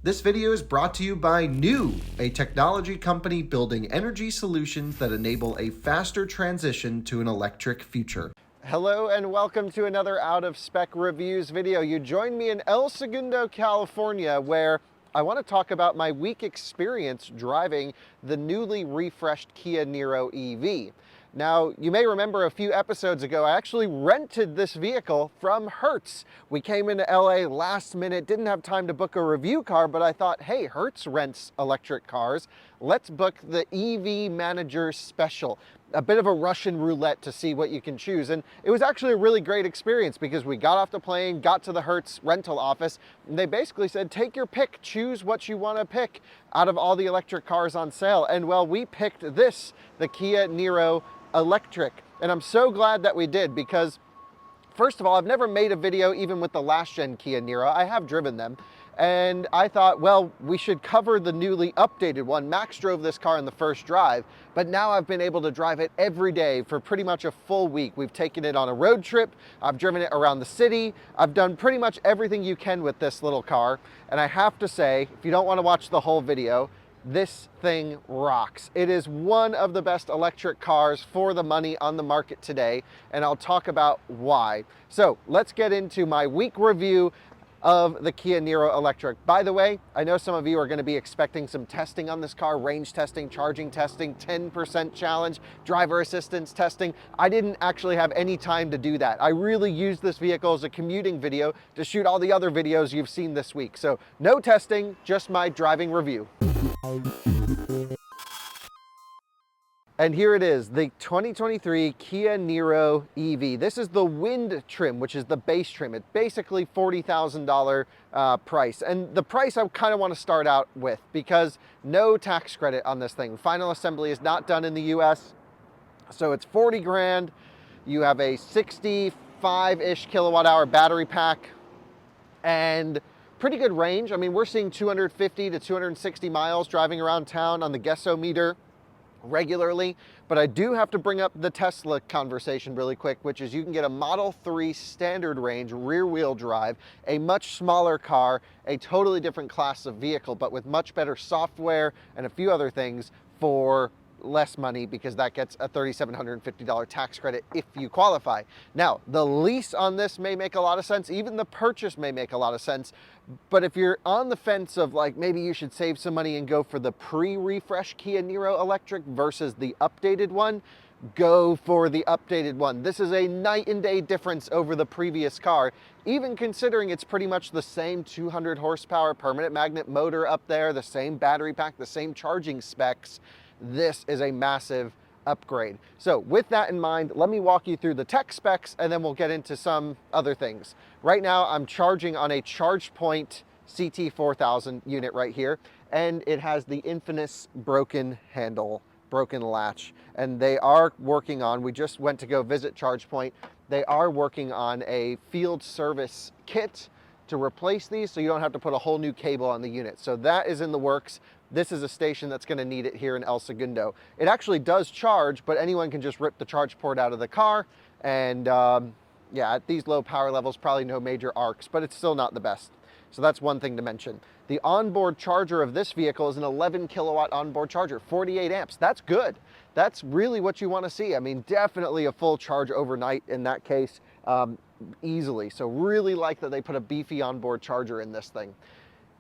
This video is brought to you by New, a technology company building energy solutions that enable a faster transition to an electric future. Hello and welcome to another Out of Spec Reviews video. You join me in El Segundo, California, where I want to talk about my week experience driving the newly refreshed Kia Niro EV. Now, you may remember a few episodes ago, I actually rented this vehicle from Hertz. We came into LA last minute, didn't have time to book a review car, but I thought, hey, Hertz rents electric cars. Let's book the EV Manager Special. A bit of a Russian roulette to see what you can choose. And it was actually a really great experience because we got off the plane, got to the Hertz rental office, and they basically said, take your pick, choose what you want to pick out of all the electric cars on sale. And well, we picked this, the Kia Niro Electric. And I'm so glad that we did because, first of all, I've never made a video even with the last gen Kia Niro. I have driven them. And I thought, well, we should cover the newly updated one. Max drove this car in the first drive, but now I've been able to drive it every day for pretty much a full week. We've taken it on a road trip. I've driven it around the city. I've done pretty much everything you can with this little car. And I have to say, if you don't want to watch the whole video, this thing rocks. It is one of the best electric cars for the money on the market today, and I'll talk about why. So let's get into my week review of the Kia Niro Electric. By the way, I know some of you are going to be expecting some testing on this car, range testing, charging testing, 10% challenge, driver assistance testing. I didn't actually have any time to do that. I really used this vehicle as a commuting video to shoot all the other videos you've seen this week. So no testing, just my driving review. And here it is, the 2023 Kia Niro EV. This is the wind trim, which is the base trim. It's basically $40,000 price. And the price I kind of want to start out with because no tax credit on this thing. Final assembly is not done in the US. So it's 40 grand. You have a 65-ish kilowatt hour battery pack and pretty good range. I mean, we're seeing 250 to 260 miles driving around town on the Guessometer regularly, but I do have to bring up the Tesla conversation really quick, which is you can get a Model 3 standard range rear wheel drive, a much smaller car, a totally different class of vehicle, but with much better software and a few other things for less money because that gets a $3,750 tax credit if you qualify. Now, the lease on this may make a lot of sense. Even the purchase may make a lot of sense. But if you're on the fence of like, maybe you should save some money and go for the pre-refresh Kia Niro Electric versus the updated one, go for the updated one. This is a night and day difference over the previous car, even considering it's pretty much the same 200 horsepower permanent magnet motor up there, the same battery pack, the same charging specs. This is a massive upgrade. So with that in mind, let me walk you through the tech specs and then we'll get into some other things. Right now I'm charging on a ChargePoint CT4000 unit right here, and it has the infamous broken handle, broken latch. And they are working on, we just went to go visit ChargePoint, they are working on a field service kit to replace these so you don't have to put a whole new cable on the unit. So that is in the works. This is a station that's going to need it here in El Segundo. It actually does charge, but anyone can just rip the charge port out of the car. And yeah, at these low power levels, probably no major arcs, but it's still not the best. So that's one thing to mention. The onboard charger of this vehicle is an 11 kilowatt onboard charger, 48 amps. That's good. That's really what you want to see. I mean, definitely a full charge overnight in that case, easily. So really like that they put a Beefy onboard charger in this thing.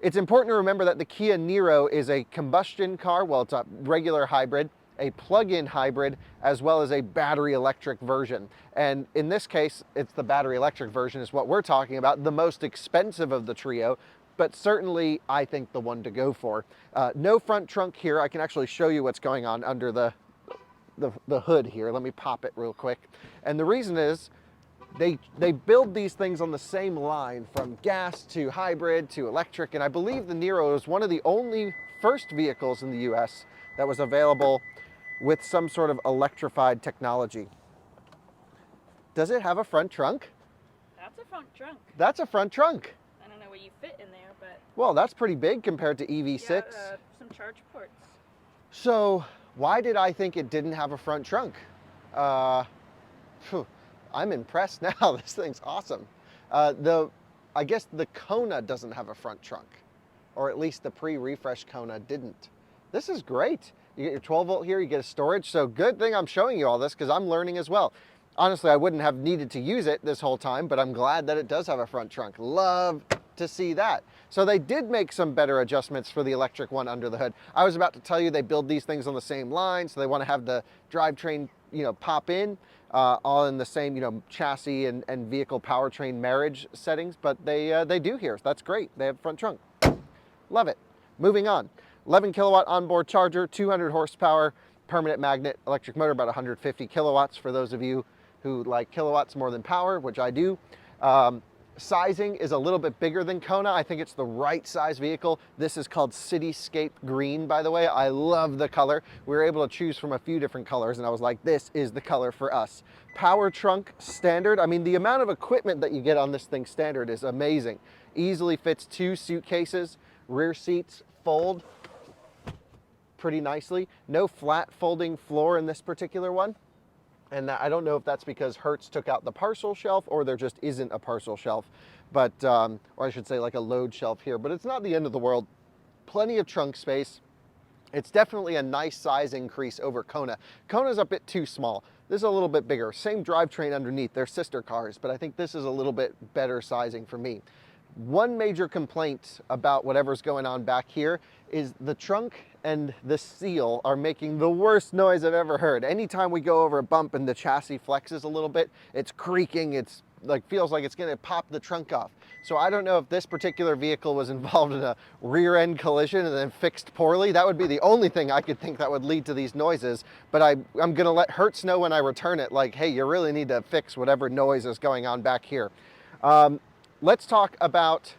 It's important to remember that the Kia Niro is a combustion car. Well, it's a regular hybrid, a plug-in hybrid, as well as a battery electric version. And in this case, it's the battery electric version is what we're talking about, the most expensive of the trio, but certainly I think the one to go for. No front trunk here. I can actually show you what's going on under the hood here. Let me pop it real quick. And the reason is, they build these things on the same line from gas to hybrid to electric, and I believe the Niro is one of the only first vehicles in the US that was available with some sort of electrified technology. Does it have a front trunk? That's a front trunk. That's a front trunk. I don't know where you fit in there, but... Well, that's pretty big compared to EV6. Yeah, some charge ports. So why did I think it didn't have a front trunk? I'm impressed now. This thing's awesome. I guess the Kona doesn't have a front trunk. or at least the pre-refresh Kona didn't. This is great. You get your 12 volt here, you get a storage. So good thing I'm showing you all this because I'm learning as well. Honestly, I wouldn't have needed to use it this whole time, but I'm glad that it does have a front trunk. Love to see that. So they did make some better adjustments for the electric one under the hood. I was about to tell you they build these things on the same line, so they want to have the drivetrain, pop in, all in the same, chassis and vehicle powertrain marriage settings, but they do here. So that's great. They have front trunk. Love it. Moving on. 11 kilowatt onboard charger, 200 horsepower, permanent magnet, electric motor, about 150 kilowatts for those of you who like kilowatts more than power, which I do. Sizing is a little bit bigger than Kona. I think it's the right size vehicle. This is called Cityscape Green, by the way. I love the color. We were able to choose from a few different colors, and I was like, this is the color for us. Power trunk standard. I mean, the amount of equipment that you get on this thing standard is amazing. Easily fits 2 suitcases. Rear seats fold pretty nicely. No flat folding floor in this particular one. And I don't know if that's because Hertz took out the parcel shelf or there just isn't a parcel shelf, but, or I should say like a load shelf here, but it's not the end of the world. Plenty of trunk space. It's definitely a nice size increase over Kona. Kona's a bit too small. This is a little bit bigger. Same drivetrain underneath. They're sister cars, but I think this is a little bit better sizing for me. One major complaint about whatever's going on back here is the trunk and the seal are making the worst noise I've ever heard. Anytime we go over a bump and the chassis flexes a little bit, it's creaking, it's like feels like it's gonna pop the trunk off. So I don't know if this particular vehicle was involved in a rear end collision and then fixed poorly. That would be the only thing I could think that would lead to these noises. But I'm gonna let Hertz know when I return it, like, hey, you really need to fix whatever noise is going on back here. Let's talk about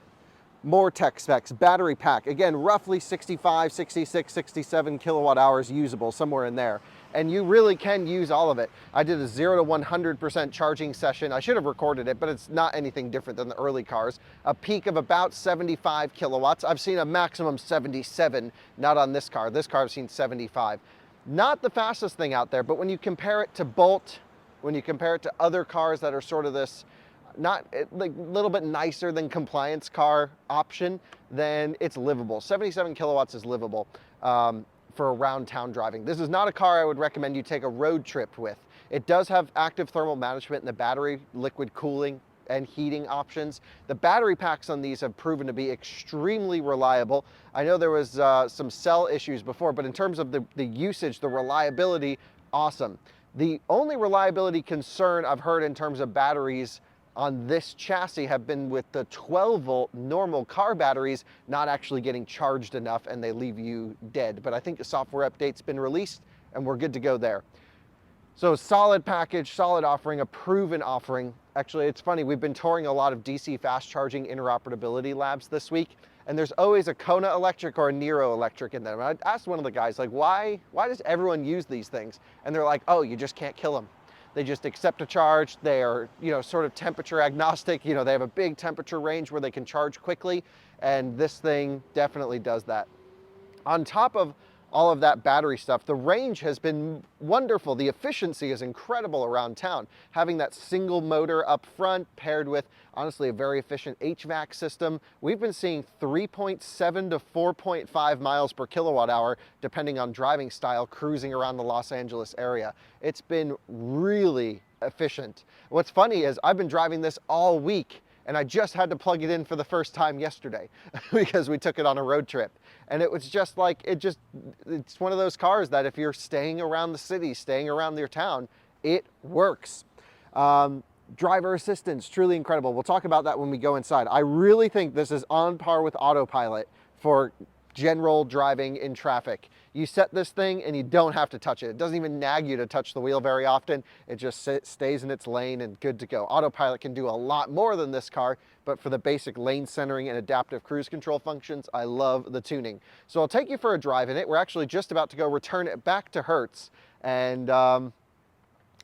more tech specs. Battery pack, again, roughly 65, 66, 67 kilowatt hours usable, somewhere in there. And you really can use all of it. I did a 0 to 100% charging session. I should have recorded it, but it's not anything different than the early cars. A peak of about 75 kilowatts. I've seen a maximum 77, not on this car. This car I've seen 75. Not the fastest thing out there, but when you compare it to Bolt, when you compare it to other cars that are sort of this, not like a little bit nicer than compliance car option, then it's livable. 77 kilowatts is livable for around town driving. This is not a car I would recommend you take a road trip with. It does have active thermal management and the battery liquid cooling and heating options. The battery packs on these have proven to be extremely reliable. I know there was some cell issues before, but in terms of the usage, the reliability, awesome. The only reliability concern I've heard in terms of batteries on this chassis have been with the 12 volt normal car batteries not actually getting charged enough and they leave you dead. But I think a software update's been released and we're good to go there. So solid package, solid offering, a proven offering. Actually, it's funny, we've been touring a lot of DC fast charging interoperability labs this week, and there's always a Kona electric or a Niro electric in them. And I asked one of the guys, like, why does everyone use these things? And they're like, oh, you just can't kill them. They just accept a charge. They are, sort of temperature agnostic. They have a big temperature range where they can charge quickly. And this thing definitely does that. On top of all of that battery stuff, the range has been wonderful. The efficiency is incredible around town. Having that single motor up front paired with, honestly, a very efficient HVAC system. We've been seeing 3.7 to 4.5 miles per kilowatt hour, depending on driving style, cruising around the Los Angeles area. It's been really efficient. What's funny is I've been driving this all week, and I just had to plug it in for the first time yesterday because we took it on a road trip. And it was just like, it's one of those cars that if you're staying around the city, staying around your town, it works. Driver assistance, truly incredible. We'll talk about that when we go inside. I really think this is on par with autopilot for general driving in traffic. You set this thing and you don't have to touch it. It doesn't even nag you to touch the wheel very often. It just stays in its lane and good to go. Autopilot can do a lot more than this car, but for the basic lane centering and adaptive cruise control functions, I love the tuning. So I'll take you for a drive in it. We're actually just about to go return it back to Hertz, and I'm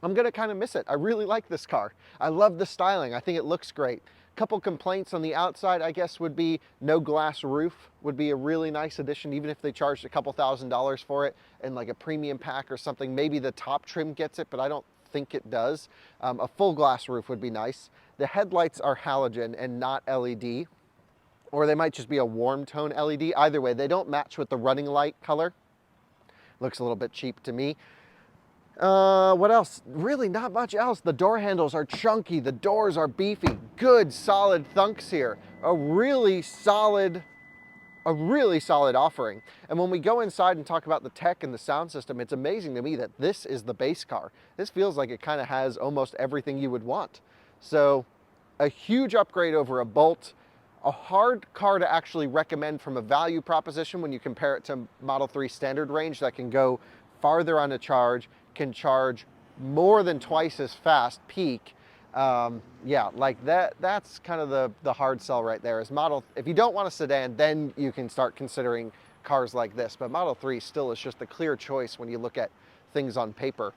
gonna kind of miss it. I really like this car. I love the styling. I think it looks great. Couple complaints on the outside, I guess, would be no glass roof would be a really nice addition, even if they charged a couple $1,000s for it and like a premium pack or something. Maybe the top trim gets it, but I don't think it does. A full glass roof would be nice. The headlights are halogen and not LED. or they might just be a warm tone LED. Either way, they don't match with the running light color. Looks a little bit cheap to me. What else? Really not much else. The door handles are chunky. The doors are beefy. Good, solid thunks here. A really solid offering. And when we go inside and talk about the tech and the sound system, it's amazing to me that this is the base car. This feels like it kind of has almost everything you would want. So a huge upgrade over a Bolt. A hard car to actually recommend from a value proposition when you compare it to Model 3 standard range that can go farther on a charge, can charge more than twice as fast peak. Yeah, like that's kind of the hard sell right there. If you don't want a sedan, then you can start considering cars like this. But Model 3 still is just the clear choice when you look at things on paper.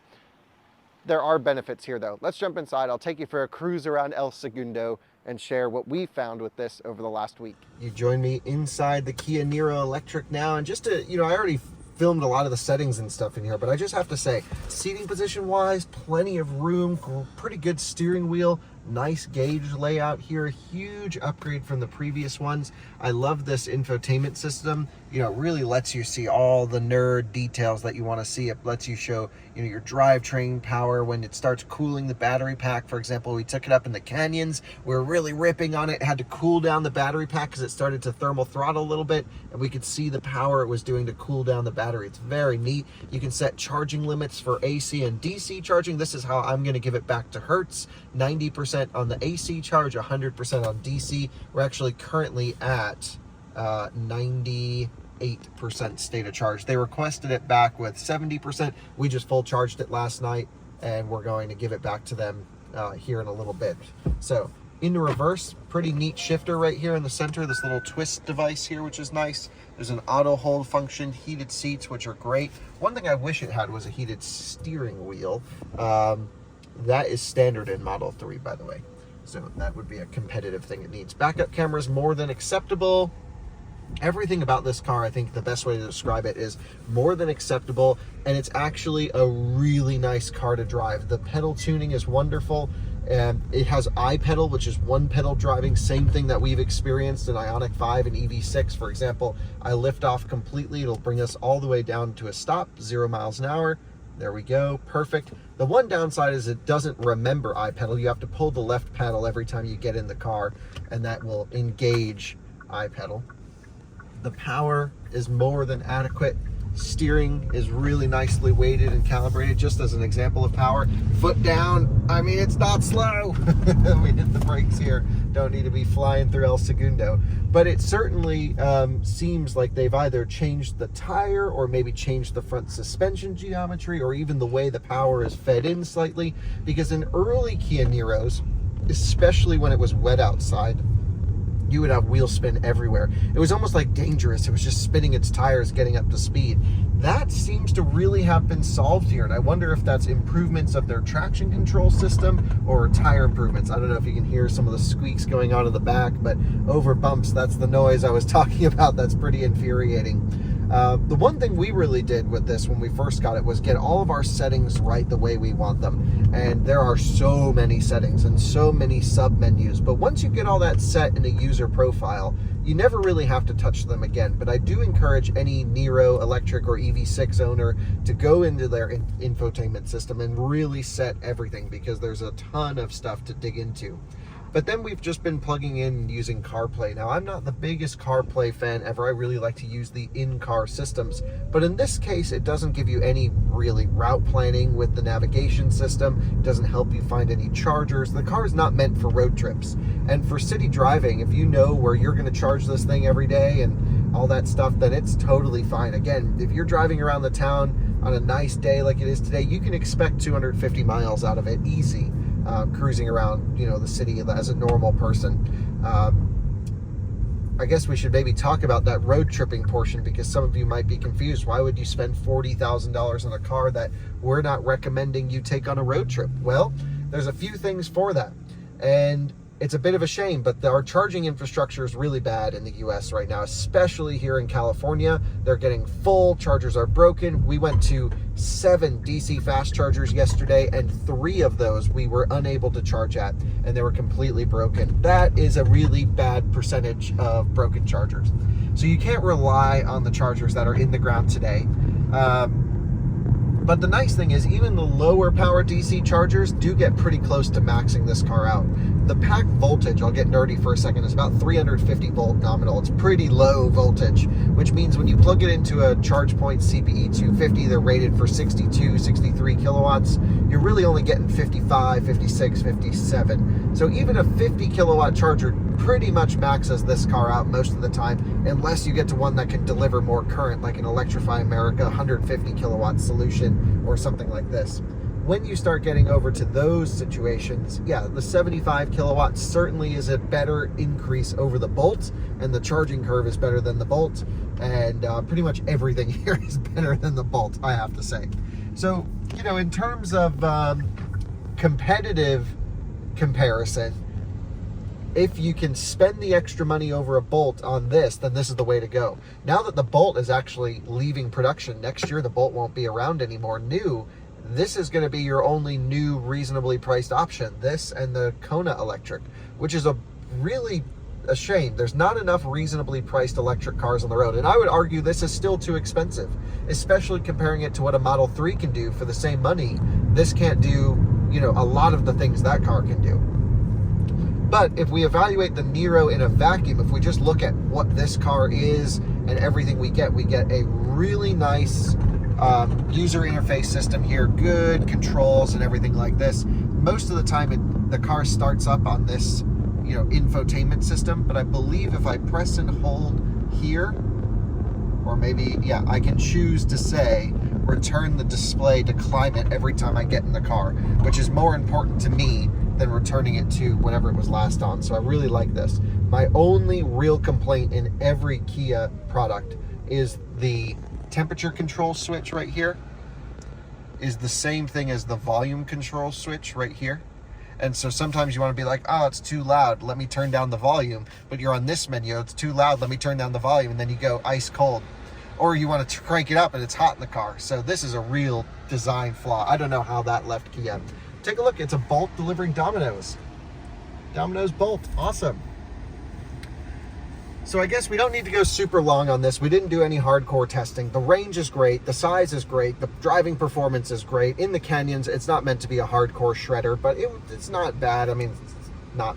There are benefits here though. Let's jump inside. I'll take you for a cruise around El Segundo and share what we found with this over the last week. You join me inside the Kia Niro Electric now, and just to, I already filmed a lot of the settings and stuff in here, but I just have to say, seating position wise, plenty of room, pretty good steering wheel, nice gauge layout here, a huge upgrade from the previous ones. I love this infotainment system. It really lets you see all the nerd details that you want to see. It lets you show, your drivetrain power when it starts cooling the battery pack. For example, we took it up in the canyons. We were really ripping on it, had to cool down the battery pack because it started to thermal throttle a little bit, and we could see the power it was doing to cool down the battery. It's very neat. You can set charging limits for AC and DC charging. This is how I'm going to give it back to Hertz. 90% on the AC charge, 100% on DC. We're actually currently at 98% state of charge. They requested it back with 70%. We just full charged it last night, and we're going to give it back to them here in a little bit. So into reverse, pretty neat shifter right here in the center, this little twist device here, which is nice. There's an auto hold function, heated seats, which are great. One thing I wish it had was a heated steering wheel. That is standard in Model 3, by the way. So that would be a competitive thing it needs. Backup camera is more than acceptable. Everything about this car, I think the best way to describe it is more than acceptable, and it's actually a really nice car to drive. The pedal tuning is wonderful, and it has iPedal, which is one pedal driving, same thing that we've experienced in Ioniq 5 and EV6. For example, I lift off completely, it'll bring us all the way down to a stop, 0 miles an hour. There we go, perfect. The one downside is it doesn't remember iPedal. You have to pull the left pedal every time you get in the car, and that will engage iPedal. The power is more than adequate. Steering is really nicely weighted and calibrated, just as an example of power. Foot down, I mean, it's not slow. We hit the brakes here. Don't need to be flying through El Segundo. But it certainly seems like they've either changed the tire or maybe changed the front suspension geometry or even the way the power is fed in slightly. Because in early Kia Niros, especially when it was wet outside, you would have wheel spin everywhere. It was almost like dangerous. It was just spinning its tires getting up to speed. That seems to really have been solved here, and I wonder if that's improvements of their traction control system or tire improvements. I don't know if you can hear some of the squeaks going on in the back, but over bumps, that's the noise I was talking about. That's pretty infuriating. The one thing we really did with this when we first got it was get all of our settings right the way we want them. And there are so many settings and so many sub-menus. But once you get all that set in a user profile, you never really have to touch them again. But I do encourage any Niro electric or EV6 owner to go into their infotainment system and really set everything, because there's a ton of stuff to dig into. But then we've just been plugging in and using CarPlay. Now, I'm not the biggest CarPlay fan ever. I really like to use the in-car systems. But in this case, it doesn't give you any really route planning with the navigation system. It doesn't help you find any chargers. The car is not meant for road trips. And for city driving, if you know where you're going to charge this thing every day and all that stuff, then it's totally fine. Again, if you're driving around the town on a nice day like it is today, you can expect 250 miles out of it easy. Cruising around, the city as a normal person. I guess we should maybe talk about that road tripping portion, because some of you might be confused. Why would you spend $40,000 on a car that we're not recommending you take on a road trip? Well, there's a few things for that. And it's a bit of a shame, but our charging infrastructure is really bad in the US right now, especially here in California. They're getting full, chargers are broken. We went to 7 DC fast chargers yesterday, and 3 of those we were unable to charge at, and they were completely broken. That is a really bad percentage of broken chargers. So you can't rely on the chargers that are in the ground today. But the nice thing is, even the lower power DC chargers do get pretty close to maxing this car out. The pack voltage, I'll get nerdy for a second, is about 350 volt nominal. It's pretty low voltage, which means when you plug it into a ChargePoint CPE 250, they're rated for 62, 63 kilowatts. You're really only getting 55, 56, 57. So even a 50 kilowatt charger pretty much maxes this car out most of the time, unless you get to one that can deliver more current, like an Electrify America 150 kilowatt solution or something like this. When you start getting over to those situations, yeah, the 75 kilowatts certainly is a better increase over the Bolt, and the charging curve is better than the Bolt, and pretty much everything here is better than the Bolt, I have to say. So, you know, in terms of competitive comparison, if you can spend the extra money over a Bolt on this, then this is the way to go. Now that the Bolt is actually leaving production, next year the Bolt won't be around anymore new, this is going to be your only new reasonably priced option, this and the Kona electric, which is really a shame. There's not enough reasonably priced electric cars on the road, and I would argue this is still too expensive, especially comparing it to what a Model 3 can do for the same money. This can't do, you know, a lot of the things that car can do. But if we evaluate the Niro in a vacuum, if we just look at what this car is and everything we get a really nice user interface system here, good controls and everything like this. Most of the time the car starts up on this, you know, infotainment system, but I believe if I press and hold here, or maybe, yeah, I can choose to say return the display to climate every time I get in the car, which is more important to me than returning it to whenever it was last on. So I really like this. My only real complaint in every Kia product is the temperature control switch right here is the same thing as the volume control switch right here. And so sometimes you want to be like, oh, it's too loud, let me turn down the volume. But you're on this menu, it's too loud, let me turn down the volume. And then you go ice cold. Or you want to crank it up and it's hot in the car. So this is a real design flaw. I don't know how that left Kia. Take a look, it's a Bolt delivering Domino's. Domino's Bolt, awesome. So I guess we don't need to go super long on this. We didn't do any hardcore testing. The range is great, the size is great, the driving performance is great. In the canyons, it's not meant to be a hardcore shredder, but it's not bad. I mean, it's not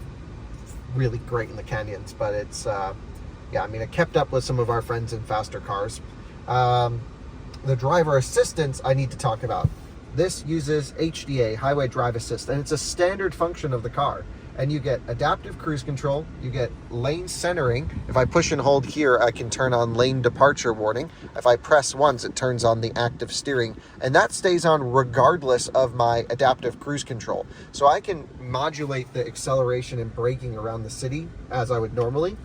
really great in the canyons, but it's, yeah, I mean, it kept up with some of our friends in faster cars. The driver assistance I need to talk about. This uses HDA, Highway Drive Assist, and it's a standard function of the car. And you get adaptive cruise control, you get lane centering. If I push and hold here, I can turn on lane departure warning. If I press once, it turns on the active steering. And that stays on regardless of my adaptive cruise control. So I can modulate the acceleration and braking around the city as I would normally.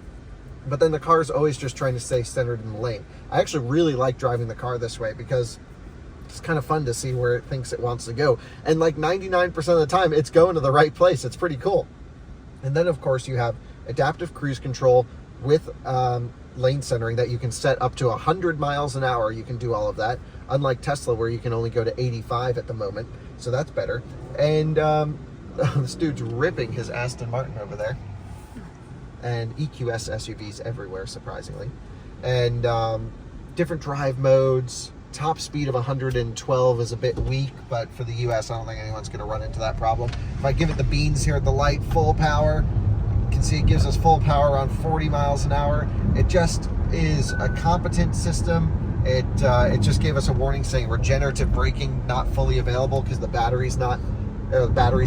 But then the car is always just trying to stay centered in the lane. I actually really like driving the car this way because it's kind of fun to see where it thinks it wants to go. And like 99% of the time, it's going to the right place. It's pretty cool. And then, of course, you have adaptive cruise control with lane centering that you can set up to 100 miles an hour. You can do all of that, unlike Tesla, where you can only go to 85 at the moment. So that's better. And this dude's ripping his Aston Martin over there. And EQS SUVs everywhere, surprisingly. And different drive modes. Top speed of 112 is a bit weak, but for the US, I don't think anyone's going to run into that problem. If I give it the beans here at the light, full power, you can see it gives us full power around 40 miles an hour. It just is a competent system. It just gave us a warning saying regenerative braking not fully available because the battery's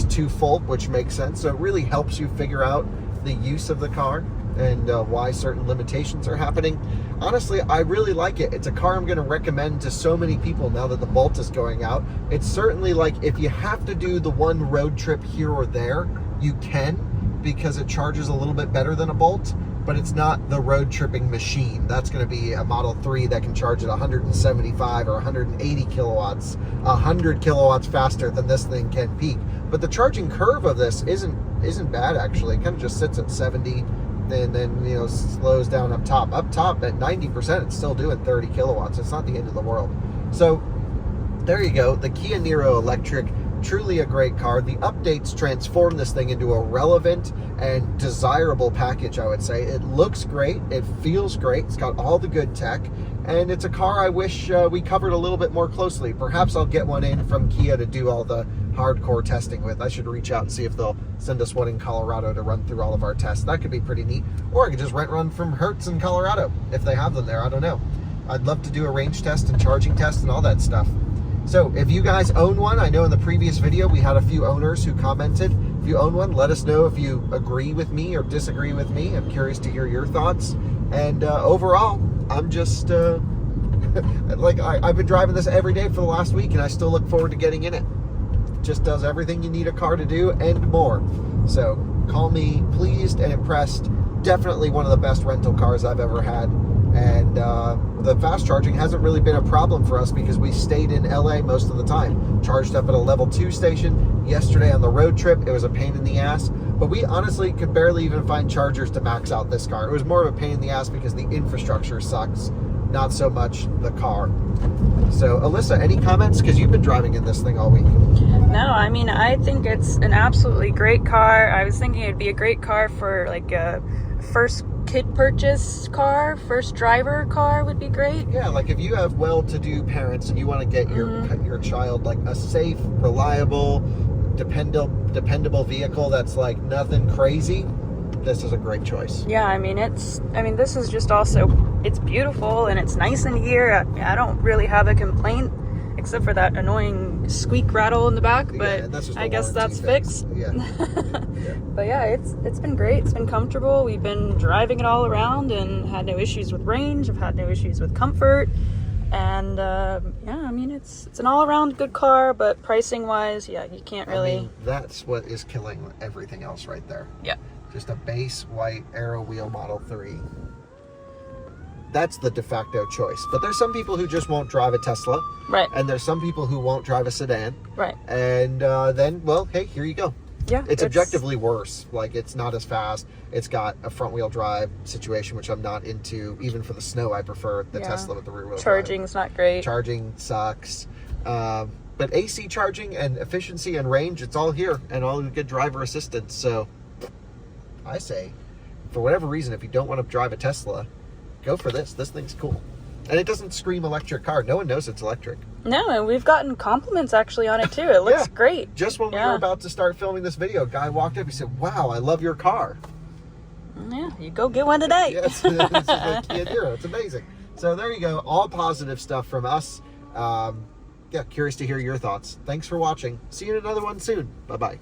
too full, which makes sense. So it really helps you figure out the use of the car and why certain limitations are happening. Honestly, I really like it. It's a car I'm going to recommend to so many people now that the Bolt is going out. It's certainly like if you have to do the one road trip here or there, you can, because it charges a little bit better than a Bolt, but it's not the road tripping machine. That's going to be a Model 3 that can charge at 175 or 180 kilowatts, 100 kilowatts faster than this thing can peak. But the charging curve of this isn't bad, actually. It kind of just sits at 70 and then, you know, slows down up top. Up top at 90%, it's still doing 30 kilowatts. It's not the end of the world. So there you go. The Kia Niro Electric, truly a great car. The updates transform this thing into a relevant and desirable package, I would say. It looks great. It feels great. It's got all the good tech. And it's a car I wish we covered a little bit more closely. Perhaps I'll get one in from Kia to do all the hardcore testing with. I should reach out and see if they'll send us one in Colorado to run through all of our tests. That could be pretty neat. Or I could just rent one from Hertz in Colorado if they have them there. I don't know. I'd love to do a range test and charging test and all that stuff. So if you guys own one, I know in the previous video we had a few owners who commented. If you own one, let us know if you agree with me or disagree with me. I'm curious to hear your thoughts. And overall, I'm just like I've been driving this every day for the last week, and I still look forward to getting in it. It just does everything you need a car to do and more. So call me pleased and impressed. Definitely one of the best rental cars I've ever had. And the fast charging hasn't really been a problem for us because we stayed in LA most of the time. Charged up at a level 2 station. Yesterday on the road trip, it was a pain in the ass. But we honestly could barely even find chargers to max out this car. It was more of a pain in the ass because the infrastructure sucks, not so much the car. So Alyssa, any comments? Because you've been driving in this thing all week. No, I mean, I think it's an absolutely great car. I was thinking it'd be a great car for like a first kid purchase car, first driver car would be great. Yeah, like if you have well-to-do parents and you want to get your child like a safe, reliable, dependable vehicle that's like nothing crazy, this is a great choice. Yeah, I mean, this is just also, it's beautiful and it's nice in here. I don't really have a complaint except for that annoying squeak rattle in the back, but I guess that's fixed. Yeah. But yeah, it's been great. It's been comfortable. We've been driving it all around and had no issues with range. I've had no issues with comfort. And yeah, I mean, it's an all-around good car, but pricing-wise, yeah, you can't really... I mean, that's what is killing everything else right there. Yeah. Just a base white Aero Wheel Model 3. That's the de facto choice. But there's some people who just won't drive a Tesla. Right. And there's some people who won't drive a sedan. Right. And then, well, hey, here you go. Yeah. It's objectively worse. Like, it's not as fast. It's got a front-wheel drive situation, which I'm not into. Even for the snow, I prefer the Tesla with the rear-wheel drive. Charging's not great. Charging sucks. But AC charging and efficiency and range, it's all here. And all the good driver assistance. So, I say, for whatever reason, if you don't want to drive a Tesla, go for this. This thing's cool. And it doesn't scream electric car. No one knows it's electric. No, and we've gotten compliments actually on it too. It looks great. Just when we were about to start filming this video, a guy walked up, he said, "Wow, I love your car." Yeah, you go get one today. Yes, this is a Kia Niro. It's amazing. So there you go. All positive stuff from us. Yeah, curious to hear your thoughts. Thanks for watching. See you in another one soon. Bye-bye.